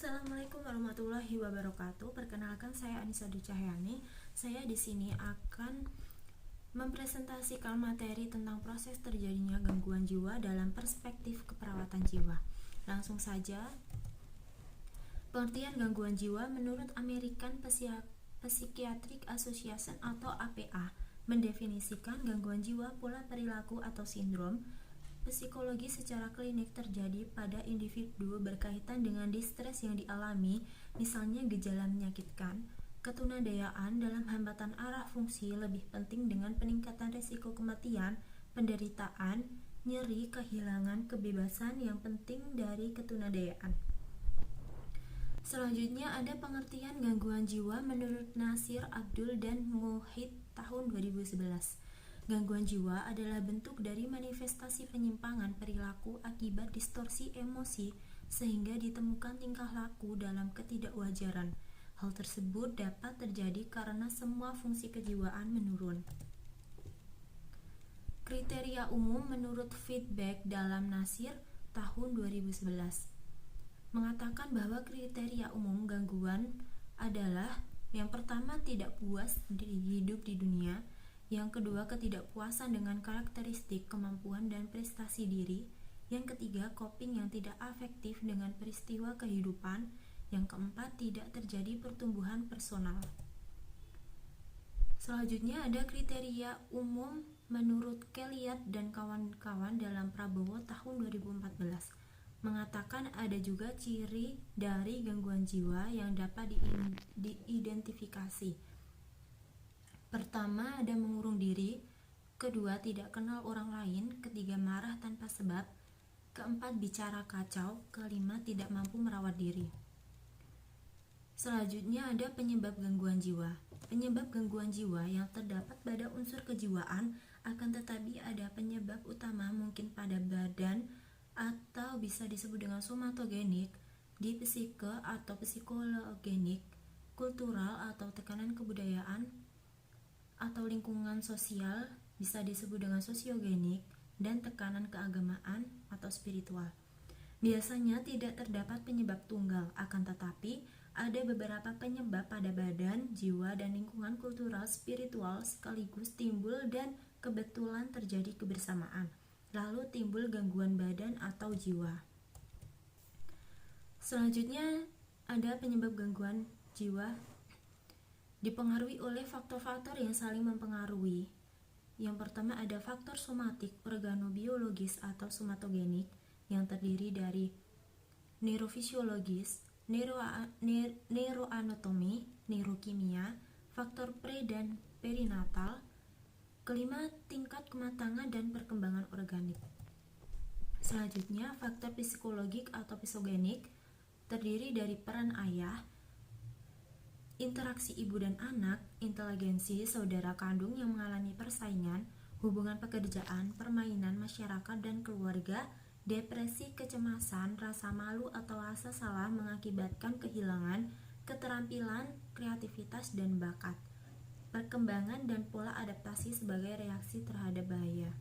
Assalamualaikum warahmatullahi wabarakatuh. Perkenalkan, saya Anissa Dwi Cahyani. Saya di sini akan mempresentasikan materi tentang proses terjadinya gangguan jiwa dalam perspektif keperawatan jiwa. Langsung saja. Pengertian gangguan jiwa menurut American Psychiatric Association atau APA mendefinisikan gangguan jiwa pola perilaku atau sindrom psikologi secara klinik terjadi pada individu berkaitan dengan distres yang dialami, misalnya gejala menyakitkan, ketunadayaan dalam hambatan arah fungsi lebih penting dengan peningkatan risiko kematian, penderitaan, nyeri, kehilangan kebebasan yang penting dari ketunadayaan. Selanjutnya ada pengertian gangguan jiwa menurut Nasir Abdul dan Muhid tahun 2011. Gangguan jiwa adalah bentuk dari manifestasi penyimpangan perilaku akibat distorsi emosi sehingga ditemukan tingkah laku dalam ketidakwajaran. Hal tersebut dapat terjadi karena semua fungsi kejiwaan menurun. Kriteria umum menurut feedback dalam Nasir tahun 2011 mengatakan bahwa kriteria umum gangguan adalah: yang pertama, tidak puas hidup di dunia; yang kedua, ketidakpuasan dengan karakteristik, kemampuan, dan prestasi diri; yang ketiga, coping yang tidak afektif dengan peristiwa kehidupan; yang keempat, tidak terjadi pertumbuhan personal. Selanjutnya ada kriteria umum menurut Kellyat dan kawan-kawan dalam Prabowo tahun 2014 mengatakan ada juga ciri dari gangguan jiwa yang dapat diidentifikasi. Pertama, ada mengurung diri; kedua, tidak kenal orang lain; ketiga, marah tanpa sebab; keempat, bicara kacau; kelima, tidak mampu merawat diri. Selanjutnya ada penyebab gangguan jiwa. Penyebab gangguan jiwa yang terdapat pada unsur kejiwaan, akan tetapi ada penyebab utama mungkin pada badan atau bisa disebut dengan somatogenik, di psike atau psikologenik, kultural atau tekanan kebudayaan atau lingkungan sosial, bisa disebut dengan sosiogenik, dan tekanan keagamaan atau spiritual. Biasanya tidak terdapat penyebab tunggal, akan tetapi ada beberapa penyebab pada badan, jiwa, dan lingkungan kultural spiritual sekaligus timbul dan kebetulan terjadi kebersamaan. Lalu timbul gangguan badan atau jiwa. Selanjutnya ada penyebab gangguan jiwa dipengaruhi oleh faktor-faktor yang saling mempengaruhi. Yang pertama ada faktor somatik, organobiologis atau somatogenik yang terdiri dari neurofisiologis, neuroanatomi, neurokimia, faktor pre dan perinatal. Kelima, tingkat kematangan dan perkembangan organik. Selanjutnya, faktor psikologik atau psikogenik terdiri dari peran ayah, interaksi ibu dan anak, inteligensi saudara kandung yang mengalami persaingan, hubungan pekerjaan, permainan masyarakat dan keluarga, depresi, kecemasan, rasa malu atau rasa salah mengakibatkan kehilangan keterampilan, kreativitas, dan bakat, perkembangan dan pola adaptasi sebagai reaksi terhadap bahaya.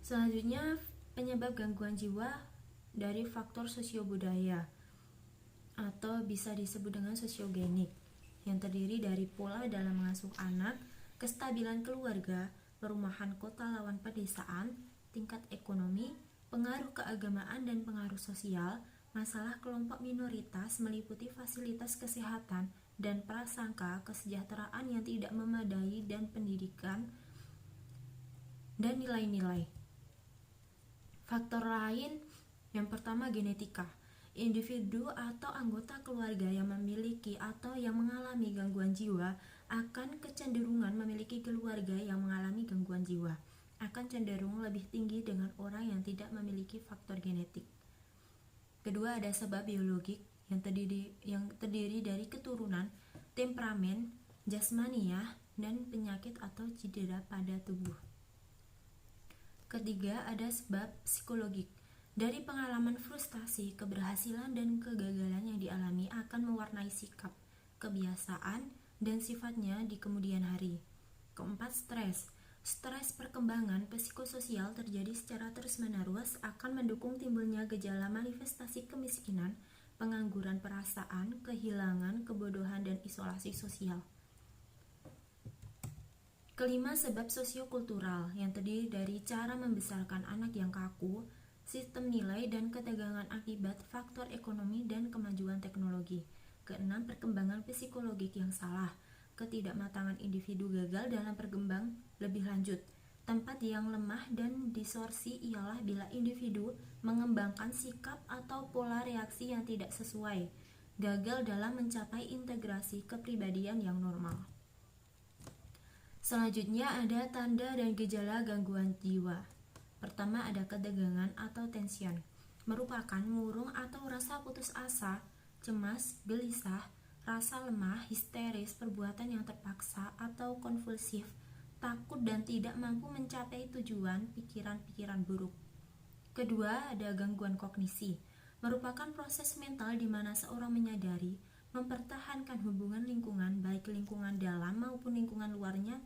Selanjutnya, penyebab gangguan jiwa dari faktor sosiobudaya atau bisa disebut dengan sosiogenik yang terdiri dari pola dalam mengasuh anak, kestabilan keluarga, perumahan kota lawan pedesaan, tingkat ekonomi, pengaruh keagamaan dan pengaruh sosial, masalah kelompok minoritas meliputi fasilitas kesehatan dan prasangka, kesejahteraan yang tidak memadai, dan pendidikan dan nilai-nilai. Faktor lain yang pertama genetika. Individu atau anggota keluarga yang memiliki atau yang mengalami gangguan jiwa akan kecenderungan memiliki keluarga yang mengalami gangguan jiwa akan cenderung lebih tinggi dengan orang yang tidak memiliki faktor genetik. Kedua, ada sebab biologik yang terdiri dari keturunan, temperamen, jasmaniah, dan penyakit atau cedera pada tubuh. Ketiga, ada sebab psikologik. Dari pengalaman frustasi, keberhasilan, dan kegagalan yang dialami akan mewarnai sikap, kebiasaan, dan sifatnya di kemudian hari. Keempat, stres. Stres perkembangan psikososial terjadi secara terus-menerus akan mendukung timbulnya gejala manifestasi kemiskinan, pengangguran perasaan, kehilangan, kebodohan, dan isolasi sosial. Kelima, sebab sosiokultural yang terdiri dari cara membesarkan anak yang kaku, sistem nilai dan ketegangan akibat faktor ekonomi dan kemajuan teknologi. Keenam, perkembangan psikologik yang salah, ketidakmatangan individu gagal dalam berkembang lebih lanjut. Tempat yang lemah dan distorsi ialah bila individu mengembangkan sikap atau pola reaksi yang tidak sesuai, gagal dalam mencapai integrasi kepribadian yang normal. Selanjutnya ada tanda dan gejala gangguan jiwa. Pertama ada ketegangan atau tension, merupakan murung atau rasa putus asa, cemas, gelisah, rasa lemah, histeris, perbuatan yang terpaksa atau konvulsif, takut dan tidak mampu mencapai tujuan, pikiran-pikiran buruk. Kedua, ada gangguan kognisi, merupakan proses mental di mana seorang menyadari, mempertahankan hubungan lingkungan, baik lingkungan dalam maupun lingkungan luarnya,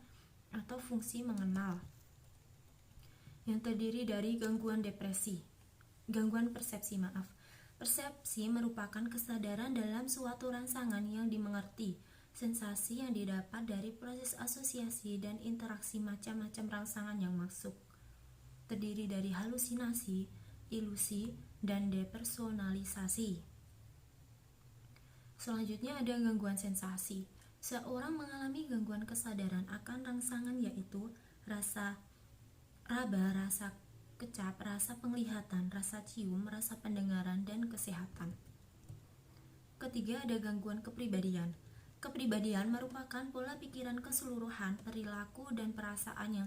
atau fungsi mengenal. Yang terdiri dari gangguan persepsi. Persepsi merupakan kesadaran dalam suatu rangsangan yang dimengerti, sensasi yang didapat dari proses asosiasi dan interaksi macam-macam rangsangan yang masuk. Terdiri dari halusinasi, ilusi, dan depersonalisasi. Selanjutnya ada gangguan sensasi. Seorang mengalami gangguan kesadaran akan rangsangan yaitu rasa raba, rasa kecap, rasa penglihatan, rasa cium, rasa pendengaran, dan kesehatan. Ketiga ada gangguan kepribadian. Kepribadian merupakan pola pikiran keseluruhan, perilaku, dan perasaan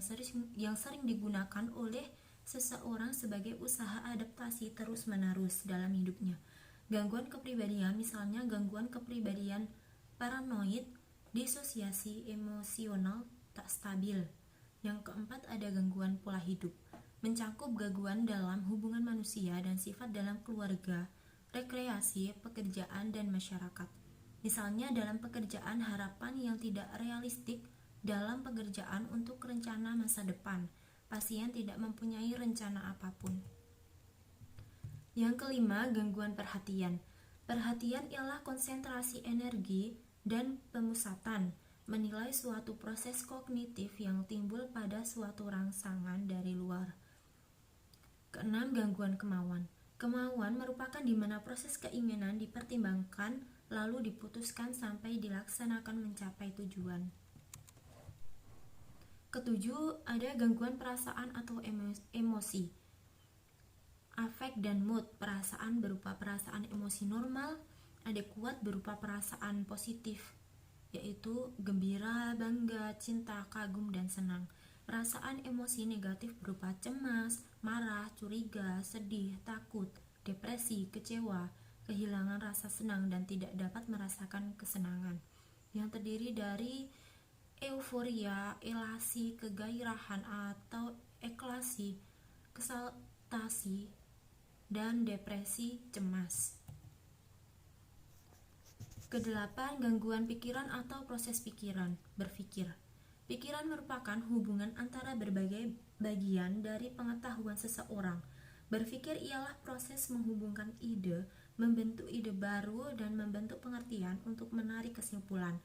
yang sering digunakan oleh seseorang sebagai usaha adaptasi terus-menerus dalam hidupnya. Gangguan kepribadian misalnya gangguan kepribadian paranoid, disosiasi emosional tak stabil. Yang keempat ada gangguan pola hidup, mencakup gangguan dalam hubungan manusia dan sifat dalam keluarga, rekreasi, pekerjaan, dan masyarakat. Misalnya dalam pekerjaan harapan yang tidak realistik, dalam pekerjaan untuk rencana masa depan, pasien tidak mempunyai rencana apapun. Yang kelima, gangguan perhatian. Perhatian ialah konsentrasi energi dan pemusatan, menilai suatu proses kognitif yang timbul pada suatu rangsangan dari luar. Keenam, gangguan kemauan. Kemauan merupakan di mana proses keinginan dipertimbangkan lalu diputuskan sampai dilaksanakan mencapai tujuan. Ketujuh, ada gangguan perasaan atau emosi. Afek dan mood. Perasaan berupa perasaan emosi normal, adekuat berupa perasaan positif, yaitu gembira, bangga, cinta, kagum, dan senang. Perasaan emosi negatif berupa cemas, marah, curiga, sedih, takut, depresi, kecewa, kehilangan rasa senang, dan tidak dapat merasakan kesenangan. Yang terdiri dari euforia, elasi, kegairahan atau ekstasi, eksaltasi, dan depresi, cemas. Kedelapan, gangguan pikiran atau proses pikiran, berpikir. Pikiran merupakan hubungan antara berbagai bagian dari pengetahuan seseorang. Berpikir ialah proses menghubungkan ide, membentuk ide baru, dan membentuk pengertian untuk menarik kesimpulan.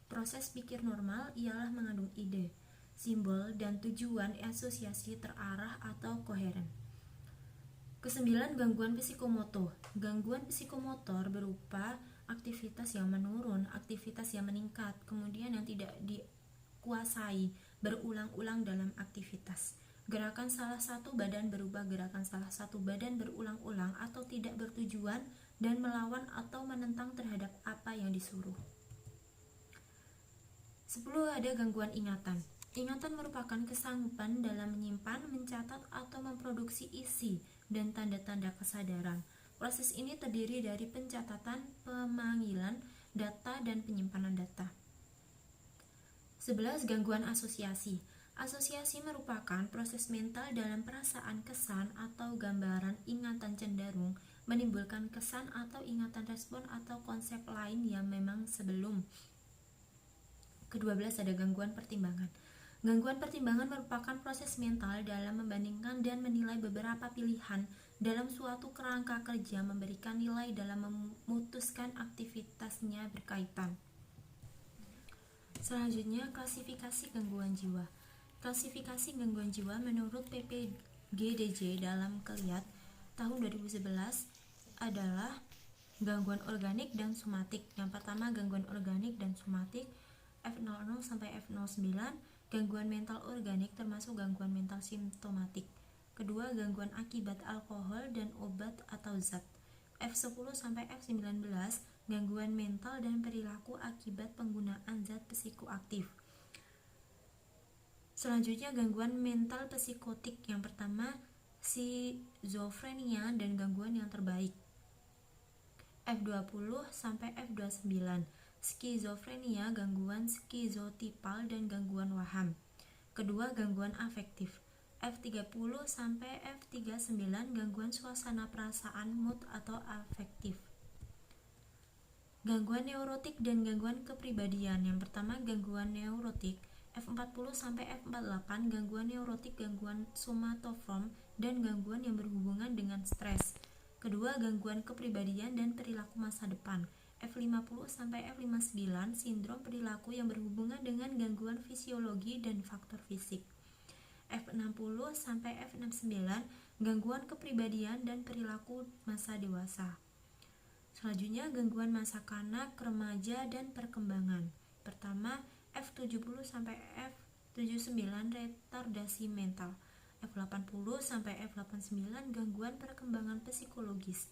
Proses pikir normal ialah mengandung ide, simbol, dan tujuan asosiasi terarah atau koheren. Kesembilan, gangguan psikomotor. Gangguan psikomotor berupa aktivitas yang menurun, aktivitas yang meningkat, kemudian yang tidak dikuasai, berulang-ulang dalam aktivitas. Gerakan salah satu badan berubah gerakan salah satu badan berulang-ulang atau tidak bertujuan dan melawan atau menentang terhadap apa yang disuruh. 10. Ada gangguan ingatan. Ingatan merupakan kesanggupan dalam menyimpan, mencatat, atau memproduksi isi dan tanda-tanda kesadaran. Proses ini terdiri dari pencatatan, pemanggilan data, dan penyimpanan data. 11. Gangguan asosiasi. Asosiasi merupakan proses mental dalam perasaan kesan atau gambaran ingatan cenderung menimbulkan kesan atau ingatan respon atau konsep lain yang memang sebelum. Ke-12 ada gangguan pertimbangan. Gangguan pertimbangan merupakan proses mental dalam membandingkan dan menilai beberapa pilihan dalam suatu kerangka kerja, memberikan nilai dalam memutuskan aktivitasnya berkaitan. Selanjutnya, klasifikasi gangguan jiwa. Klasifikasi gangguan jiwa menurut PPGDJ dalam Keliat tahun 2011 adalah gangguan organik dan somatik. Yang pertama, gangguan organik dan somatik F00 sampai F09, gangguan mental organik termasuk gangguan mental simptomatik. Kedua, gangguan akibat alkohol dan obat atau zat. F10 sampai F19, gangguan mental dan perilaku akibat penggunaan zat psikoaktif. Selanjutnya, gangguan mental psikotik. Yang pertama, skizofrenia dan gangguan yang terbaik. F20 sampai F29, skizofrenia, gangguan skizotipal dan gangguan waham. Kedua, gangguan afektif. F30 sampai F39, gangguan suasana perasaan, mood atau afektif. Gangguan neurotik dan gangguan kepribadian. Yang pertama, gangguan neurotik F40 sampai F48, gangguan neurotik, gangguan somatoform dan gangguan yang berhubungan dengan stres. Kedua, gangguan kepribadian dan perilaku masa depan F50 sampai F59, sindrom perilaku yang berhubungan dengan gangguan fisiologi dan faktor fisik. F60 sampai F69, gangguan kepribadian dan perilaku masa dewasa. Selanjutnya, gangguan masa kanak, remaja dan perkembangan. Pertama, F70 sampai F79, retardasi mental. F80 sampai F89, gangguan perkembangan psikologis.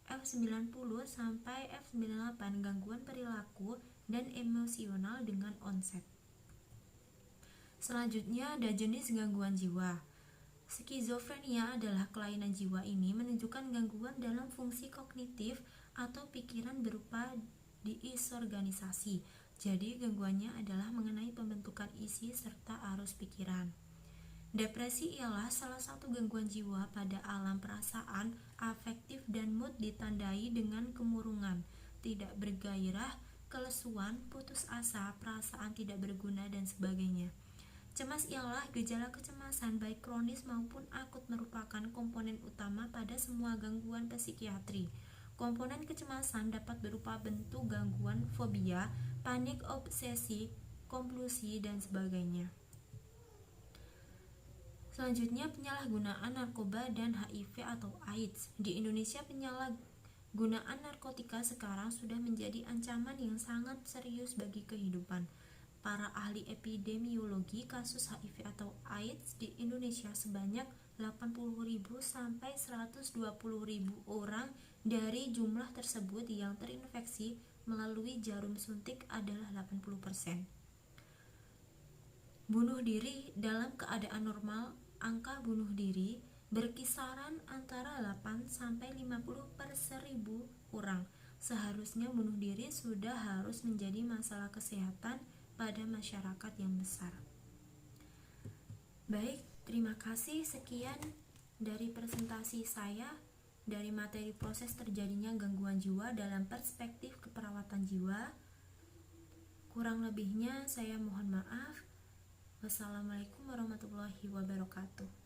F90 sampai F98, gangguan perilaku dan emosional dengan onset. Selanjutnya, ada jenis gangguan jiwa. Skizofrenia adalah kelainan jiwa. Ini menunjukkan gangguan dalam fungsi kognitif atau pikiran berupa disorganisasi. Jadi, gangguannya adalah mengenai pembentukan isi serta arus pikiran. Depresi ialah salah satu gangguan jiwa pada alam perasaan, afektif dan mood, ditandai dengan kemurungan, tidak bergairah, kelesuan, putus asa, perasaan tidak berguna, dan sebagainya. Cemas ialah gejala kecemasan baik kronis maupun akut, merupakan komponen utama pada semua gangguan psikiatri. Komponen kecemasan dapat berupa bentuk gangguan fobia, panik, obsesi, kompulsi, dan sebagainya. Selanjutnya, penyalahgunaan narkoba dan HIV atau AIDS. Di Indonesia, penyalahgunaan narkotika sekarang sudah menjadi ancaman yang sangat serius bagi kehidupan. Para ahli epidemiologi kasus HIV atau AIDS di Indonesia sebanyak 80.000 sampai 120.000 orang. Dari jumlah tersebut yang terinfeksi melalui jarum suntik adalah 80%. Bunuh diri dalam keadaan normal, angka bunuh diri berkisaran antara 8 sampai 50 per 1000 orang. Seharusnya bunuh diri sudah harus menjadi masalah kesehatan pada masyarakat yang besar. Baik, terima kasih. Sekian dari presentasi saya dari materi proses terjadinya gangguan jiwa dalam perspektif keperawatan jiwa. Kurang lebihnya saya mohon maaf. Wassalamualaikum warahmatullahi wabarakatuh.